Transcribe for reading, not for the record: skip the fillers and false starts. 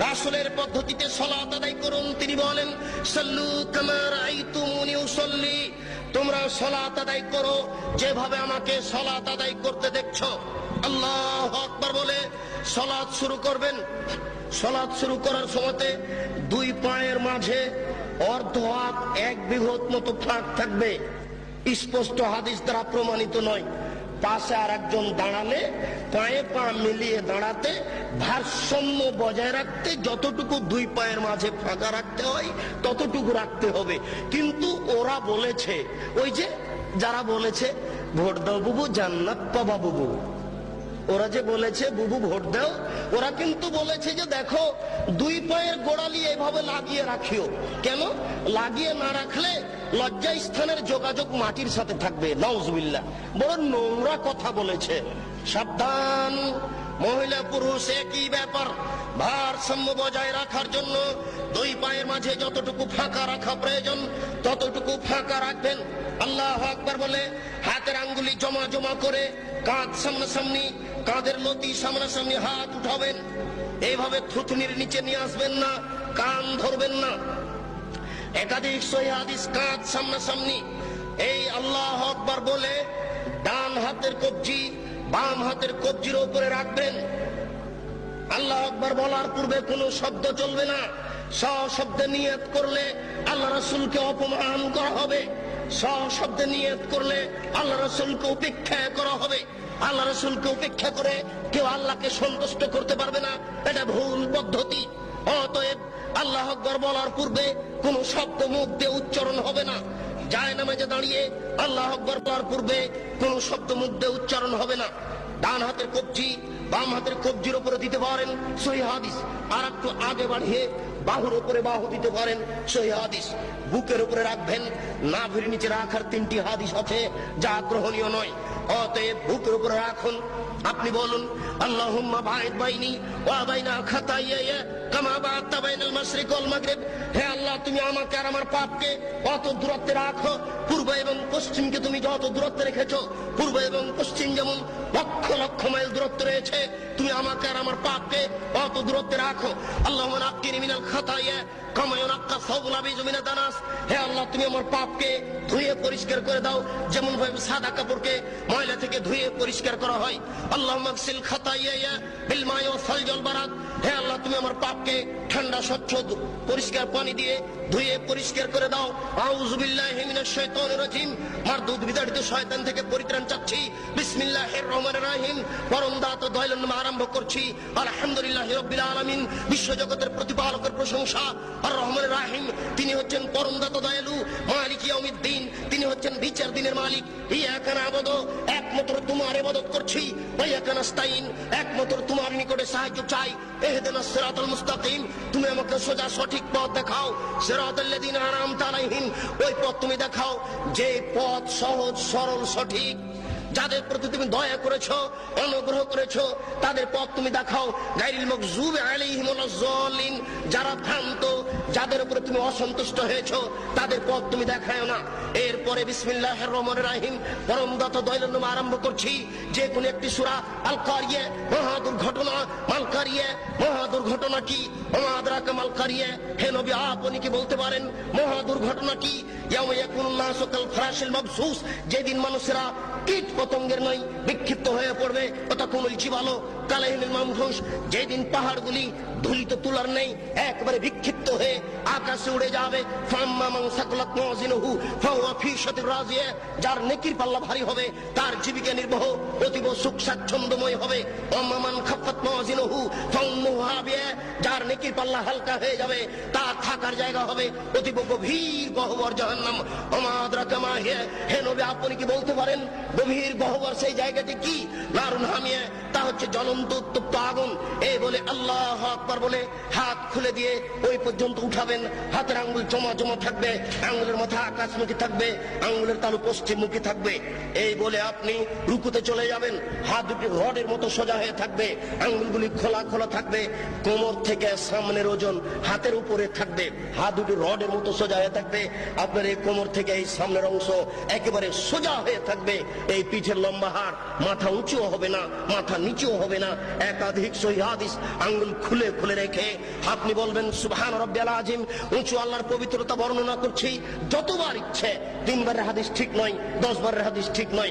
রাসূলের পদ্ধতিতে সালাত আদায় করুন। তিনি বলেন, সাল্লু কামা রাআইতুমুনি উসাল্লি, তোমরা সালাত আদায় করো যেভাবে আমাকে সালাত আদায় করতে দেখছো। আল্লাহু আকবার বলে সালাত শুরু করবেন। সালাত শুরু করার সময়তে দুই পায়ের মাঝে অর্ধ হাত এক বিঘত মতো ফাঁক থাকবে। স্পষ্ট হাদিস দ্বারা প্রমাণিত নয়। পাশে আর একজন দাঁড়ালে পায়ে পা মিলিয়ে দাঁড়াতে, ভারসাম্য বজায় রাখতে যতটুকু দুই পায়ের মাঝে ফাঁকা রাখতে হয় ততটুকু রাখতে হবে। কিন্তু ওরা বলেছে, ওই যে যারা বলেছে ভোট দাও বুবু জান্নাত পাবা বুবু, ওরা যে বলেছে বুবু ভোট দাও, ওরা কিন্তু বলেছে যে দেখো দুই পায়ের গোড়ালি এভাবে লাগিয়ে রাখিও। কেন লাগিয়ে না রাখলে লজ্জা স্থানের যোগাযোগ মাটির সাথে থাকবে। নাউজুবিল্লাহ, বড় নোংরা কথা বলেছে। সাবধান, মহিলা পুরুষ একই ব্যাপার। ভারসাম্য বজায় রাখার জন্য দুই পায়ের মাঝে যতটুকু ফাঁকা রাখা প্রয়োজন ততটুকু ফাঁকা রাখবেন। আল্লাহু আকবার বলে হাতের আঙ্গুলি জমা জমা করে কাঁধ সামনাসামনি, কাঁধের লতি সামনাসামনি হাত উঠাবেন। এইভাবে থুতনির নিচে নিয়ে আসবেন না, কান ধরবেন না। একাধিক সহিহ হাদিস কাঁধ সামনাসামনি। এই আল্লাহু আকবার বলে ডান হাতের কবজি বাম হাতের কবজির উপরে রাখবেন। আল্লাহু আকবার বলার পূর্বে কোনো শব্দ চলবে না। সশব্দে নিয়ত করলে আল্লাহ রাসূলকে অপমান করা হবে। সশব্দে নিয়ত করলে আল্লাহ রাসূলকে উপেক্ষা করা হবে। আল্লাহ রাসূলকে উপেক্ষা করে কেউ আল্লাহকে সন্তুষ্ট করতে পারবে না, এটা ভুল পদ্ধতি। অতএব আল্লাহু আকবার বলার পূর্বে কোনো শব্দ মুখ দিয়ে উচ্চারণ হবে না। জায়নামাজে দাঁড়িয়ে আল্লাহু আকবার বলার পূর্বে কোনো শব্দ মুখ দিয়ে উচ্চারণ হবে না। ডান হাতের কবজি বাম হাতের কবজির উপরে দিতে পারেন, সহিহ হাদিস। আর একটু আগে বাড়িয়ে বাহুর উপরে বাহু দিতে পারেন, সহিহ হাদিস। বুকের উপরে রাখবেন, নাভির নিচে রাখার 3টি হাদিস আছে যা গ্রহণীয় নয়। অতএব বুকের উপরে রাখুন। আপনি বলুন, আল্লাহুম্মা বা'id বাইনি ওয়া বাইনা খাতায়ায়া কামা বা'আতা বাইনাল মাশরিক ওয়াল মাগরিব। হে আল্লাহ, তুমি আমাকে আর আমার পাপকে অত দূরত্বে রাখো, পূর্ব এবং পশ্চিমকে তুমি যত দূরত্বে রেখেছো, পূর্ব এবং পশ্চিম যেমন লক্ষ লক্ষ মাইল দূরত্ব রয়েছে, তুমি আমাকে আর আমার পাপকে অত দূরত্বে রাখো। আল্লাহুম্মা নাক্কিনি মিনাল খাতায়া কামা ইউনাক্কা সাওবুল আবিযু মিনাদ দানাস। হে আল্লাহ, তুমি আমার পাপকে ধুয়ে পরিষ্কার করে দাও যেমন ভাবে সাদা কাপড়কে ময়লা থেকে ধুয়ে পরিষ্কার করা হয়। আল্লাহুম্মা আগসিল খাতায়া বিল মাই ওয়াস সালজি ওয়াল বারাদ। হে আল্লাহ, তুমি আমার পাপকে ঠান্ডা স্বচ্ছ পরিষ্কার পানি দিয়ে ধুয়ে পরিষ্কার করে দাও। আউযু বিল্লাহি মিনাশ শাইতানির রাজিম। মারদুদ বিতাড়িত শয়তান থেকে পরিত্রাণ চাচ্ছি। বিসমিল্লাহির রহমানির রহিম। পরম দাতা দয়ালুর নামে আরম্ভ করছি। আলহামদুলিল্লাহি রাব্বিল আলামিন। বিশ্বজগতের প্রতিপালকের প্রশংসা। আর রহমানির রহিম, তিনি হচ্ছেন পরম দাতা দয়ালু। মালিক ইয়াউমিদ্দিন, তিনি হচ্ছেন বিচার দিনের মালিক। ইয়াকা না'বুদু, একমাত্র তোমার ইবাদত করছি। ওয়া ইয়াকা নাস্তাইন, একমাত্র তোমার নিকটে সাহায্য চাই। ইহদিনাস সিরাতাল মুস্তাকিম, তুমি আমাকে সোজা সঠিক পথ দেখাও। সিরাতাল্লাযিনা আন'আমতা আলাইহিম, ওই পথ তুমি দেখাও যে পথ সহজ সরল সঠিক। যাদের প্রতি তুমি দয়া করেছো, অনুগ্রহ করেছো, তাদের পথ তুমি দেখাও। গায়রিল মাগযুবি আলাইহিম ওয়ালাজ যালিন, যারা ভ্রান্ত, যাদের উপরে তুমি অসন্তুষ্ট হয়েছো, তাদের পথ তুমি দেখাও না। এরপরে বিসমিল্লাহির রহমানির রহিম, পরম দাতা দয়ালুর নামে আরম্ভ করছি। যে কোন একটি সূরা, আল কারিয়া, মহা দুর্ঘটনা, মাল কারিয়া, মহা দুর্ঘটনা কি? ওমা আদরাকা মাল কারিয়া। হে নবী, আপনি কি বলতে পারেন মহা দুর্ঘটনা কি? ইয়াউমা ইয়াকুনুন নাসু কাল ফরাশিল মাবসুস, যেদিন মানুষেরা কীট পতঙ্গের নয় বিক্ষিপ্ত হয়ে পড়বে। ওয়াতাকুনুল জিবালু কালাইহিল মানফুস, যেদিন পাহাড়গুলি ধুলিত তুলার নেই একবারে বিক্ষিপ্ত হয়ে আকাশে উড়ে যাবে। ফাম্মা মান সাকুলাত মাওয়াজিনুহু ফাহুয়া ফি শাতির রাজিয়া, যার নেকির পাল্লা ভারী হবে তার জীবিকা নির্বাহ অতীব সুখ স্বাচ্ছন্দ্যময় হবে। ওয়াম্মা মান খাফফাত মাওয়াজিনুহু ফাউম্মুহু হাবিয়া, যার নেকির পাল্লা হালকা হয়ে যাবে তার থাকার জায়গা হবে অতীব গভীর গহ্বর জাহান্নাম। ওমা আদরাকা মা হিয়া, হে নবী, আপনি কি বলতে পারেন গভীর গহ্বর সেই জায়গাটি কি? নারুন হামিয়া, তা হচ্ছে জ্বলন্ত উত্তপ্ত আগুন। এই বলে আল্লাহু আকবার বলে হাত খুলে দিয়ে ওই পর্যন্ত উঠাবেন। হাতের আঙ্গুল জমা জমা থাকবে, আঙ্গুলের মাথা আকাশমুখী থাকবে, আঙ্গুলের তালু পশ্চিমমুখী থাকবে। এই বলে আপনি রুকুতে চলে যাবেন। হাত দুটি রডের মতো সোজা হয়ে থাকবে, আঙ্গুলগুলি খোলা খোলা থাকবে। কোমর থেকে সামনের ওজন হাতের উপরে থাকবে, হাত দুটি রডের মতো সোজা হয়ে থাকবে। আপনার এই কোমর থেকে এই সামনের অংশ একেবারে সোজা হয়ে থাকবে। এই পিঠের লম্বা হাড়, মাথা উঁচু হবে না, মাথা নিচেও হবে না। একাধিক সহিহ হাদিস আঙ্গুল খুলে খুলে রেখে আপনি বলবেন সুবহান রাব্বিয়াল আযীম, উঁচু আল্লাহর পবিত্রতা বর্ণনা করছি। যতবার ইচ্ছে, 3 বারের হাদিস ঠিক নয়, 10 বারের হাদিস ঠিক নয়।